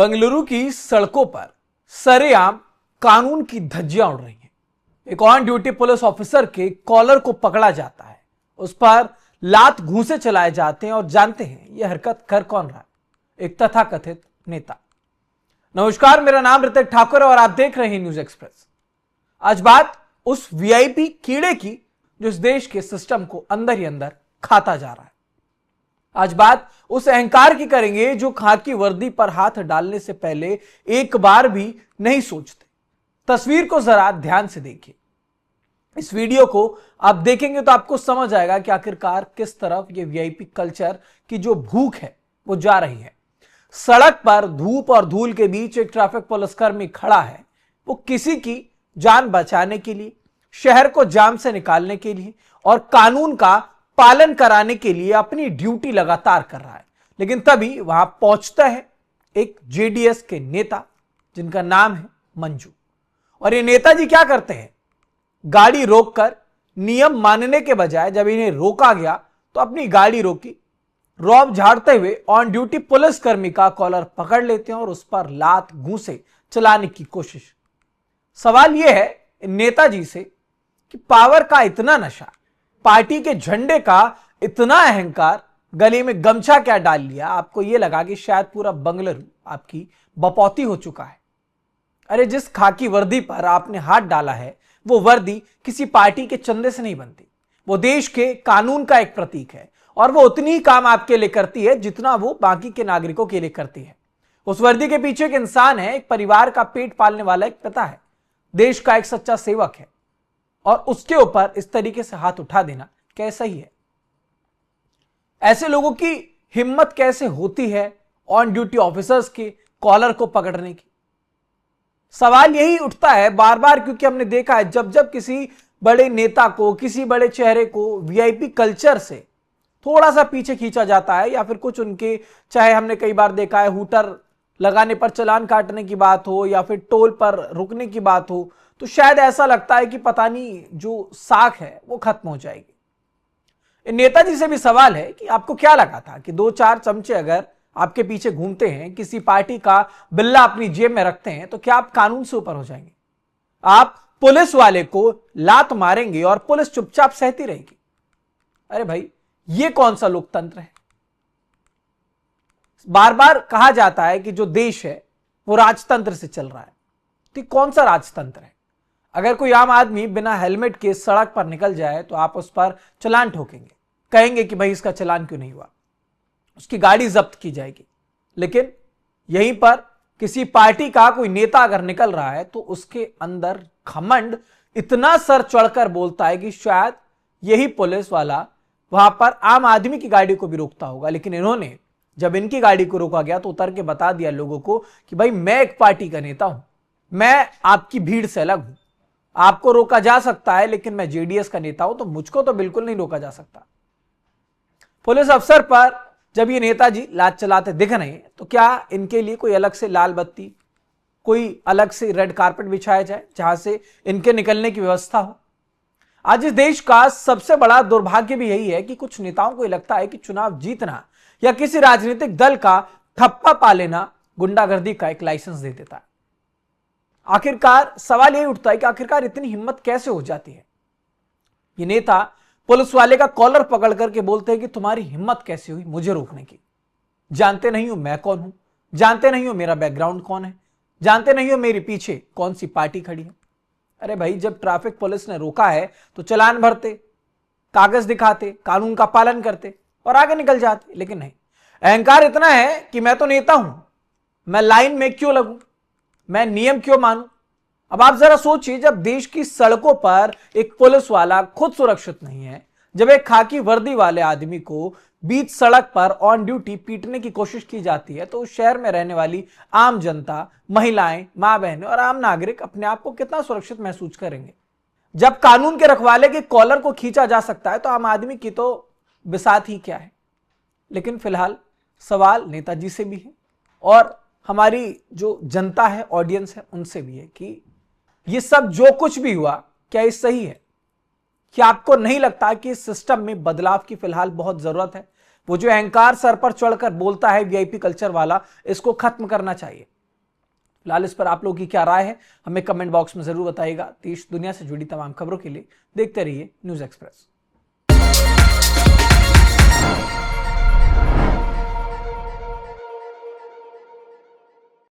बंगलुरु की सड़कों पर सरेआम कानून की धज्जियां उड़ रही हैं। एक ऑन ड्यूटी पुलिस ऑफिसर के कॉलर को पकड़ा जाता है, उस पर लात घूंसे चलाए जाते हैं और जानते हैं यह हरकत कर कौन रहा है? एक तथाकथित नेता। नमस्कार, मेरा नाम ऋतिक ठाकुर है और आप देख रहे हैं न्यूज एक्सप्रेस। आज बात उस वीआईपी कीड़े की जो इस देश के सिस्टम को अंदर ही अंदर खाता जा रहा है। आज बात उस अहंकार की करेंगे जो खाकी वर्दी पर हाथ डालने से पहले एक बार भी नहीं सोचते। तस्वीर को जरा ध्यान से देखिए। इस वीडियो को आप देखेंगे तो आपको समझ आएगा कि आखिरकार किस तरफ ये वीआईपी कल्चर की जो भूख है वो जा रही है। सड़क पर धूप और धूल के बीच एक ट्रैफिक पुलिसकर्मी खड़ा है। वो किसी की जान बचाने के लिए, शहर को जाम से निकालने के लिए और कानून का पालन कराने के लिए अपनी ड्यूटी लगातार कर रहा है। लेकिन तभी वहां पहुंचता है एक जेडीएस के नेता जिनका नाम है मंजू। और ये नेताजी क्या करते हैं? गाड़ी रोककर नियम मानने के बजाय जब इन्हें रोका गया तो अपनी गाड़ी रोकी, रौब झाड़ते हुए ऑन ड्यूटी पुलिसकर्मी का कॉलर पकड़ लेते हैं और उस पर लात घूंसे चलाने की कोशिश। सवाल यह है नेताजी से कि पावर का इतना नशा, पार्टी के झंडे का इतना अहंकार, गले में गमछा क्या डाल लिया, आपको यह लगा कि शायद पूरा बंगलुरु आपकी बपौती हो चुका है। अरे जिस खाकी वर्दी पर आपने हाथ डाला है वो वर्दी किसी पार्टी के चंदे से नहीं बनती। वो देश के कानून का एक प्रतीक है और वो उतनी ही काम आपके लिए करती है जितना वो बाकी के नागरिकों के लिए करती है। उस वर्दी के पीछे एक इंसान है, एक परिवार का पेट पालने वाला एक पिता है, देश का एक सच्चा सेवक है, और उसके ऊपर इस तरीके से हाथ उठा देना कैसा ही है? ऐसे लोगों की हिम्मत कैसे होती है ऑन ड्यूटी ऑफिसर्स के कॉलर को पकड़ने की? सवाल यही उठता है बार बार, क्योंकि हमने देखा है जब जब किसी बड़े नेता को, किसी बड़े चेहरे को वीआईपी कल्चर से थोड़ा सा पीछे खींचा जाता है या फिर कुछ उनके, चाहे हमने कई बार देखा है हुटर लगाने पर चालान काटने की बात हो या फिर टोल पर रुकने की बात हो, तो शायद ऐसा लगता है कि पता नहीं जो साख है वो खत्म हो जाएगी। नेताजी से भी सवाल है कि आपको क्या लगा था कि दो चार चमचे अगर आपके पीछे घूमते हैं, किसी पार्टी का बिल्ला अपनी जेब में रखते हैं, तो क्या आप कानून से ऊपर हो जाएंगे? आप पुलिस वाले को लात मारेंगे और पुलिस चुपचाप सहती रहेगी? अरे भाई, ये कौन सा लोकतंत्र है? बार बार कहा जाता है कि जो देश है वो राजतंत्र से चल रहा है, तो कौन सा राजतंत्र है? अगर कोई आम आदमी बिना हेलमेट के सड़क पर निकल जाए तो आप उस पर चालान ठोकेंगे, कहेंगे कि भाई इसका चालान क्यों नहीं हुआ, उसकी गाड़ी जब्त की जाएगी। लेकिन यहीं पर किसी पार्टी का कोई नेता अगर निकल रहा है तो उसके अंदर घमंड इतना सर चढ़कर बोलता है कि शायद यही पुलिस वाला वहां पर आम आदमी की गाड़ी को भी रोकता होगा। लेकिन इन्होंने जब इनकी गाड़ी को रोका गया तो उतर के बता दिया लोगों को कि भाई मैं एक पार्टी का नेता हूं, मैं आपकी भीड़ से अलग हूं, आपको रोका जा सकता है लेकिन मैं जेडीएस का नेता हूं तो मुझको तो बिल्कुल नहीं रोका जा सकता। पुलिस अफसर पर जब ये नेताजी लात चलाते दिख रहे हैं तो क्या इनके लिए कोई अलग से लाल बत्ती, कोई अलग से रेड कारपेट बिछाया जाए जहां से इनके निकलने की व्यवस्था हो? आज इस देश का सबसे बड़ा दुर्भाग्य भी यही है कि कुछ नेताओं को लगता है कि चुनाव जीतना या किसी राजनीतिक दल का ठप्पा पा लेना गुंडागर्दी का एक लाइसेंस दे देता है। आखिरकार सवाल यही उठता है कि आखिरकार इतनी हिम्मत कैसे हो जाती है? ये नेता पुलिस वाले का कॉलर पकड़ करके बोलते हैं कि तुम्हारी हिम्मत कैसे हुई मुझे रोकने की? जानते नहीं हो मैं कौन हूं, जानते नहीं हो मेरा बैकग्राउंड कौन है, जानते नहीं हो मेरे पीछे कौन सी पार्टी खड़ी है। अरे भाई, जब ट्रैफिक पुलिस ने रोका है तो चालान भरते, कागज दिखाते, कानून का पालन करते और आगे निकल जाते। लेकिन नहीं, अहंकार इतना है कि मैं तो नेता हूं, मैं लाइन में क्यों लगूं, मैं नियम क्यों मानूं? अब आप जरा सोचिए, जब देश की सड़कों पर एक पुलिस वाला खुद सुरक्षित नहीं है, जब एक खाकी वर्दी वाले आदमी को बीच सड़क पर ऑन ड्यूटी पीटने की कोशिश की जाती है, तो उस शहर में रहने वाली आम जनता, महिलाएं, मां बहनें और आम नागरिक अपने आप को कितना सुरक्षित महसूस करेंगे? जब कानून के रखवाले के कॉलर को खींचा जा सकता है तो आम आदमी की तो बिसात ही क्या है। लेकिन फिलहाल सवाल नेताजी से भी है और हमारी जो जनता है, ऑडियंस है, उनसे भी है कि ये सब जो कुछ भी हुआ क्या ये सही है? क्या आपको नहीं लगता कि इस सिस्टम में बदलाव की फिलहाल बहुत जरूरत है? वो जो अहंकार सर पर चढ़कर बोलता है वीआईपी कल्चर वाला, इसको खत्म करना चाहिए। फिलहाल इस पर आप लोगों की क्या राय है हमें कमेंट बॉक्स में जरूर बताइएगा। देश दुनिया से जुड़ी तमाम खबरों के लिए देखते रहिए न्यूज़ एक्सप्रेस।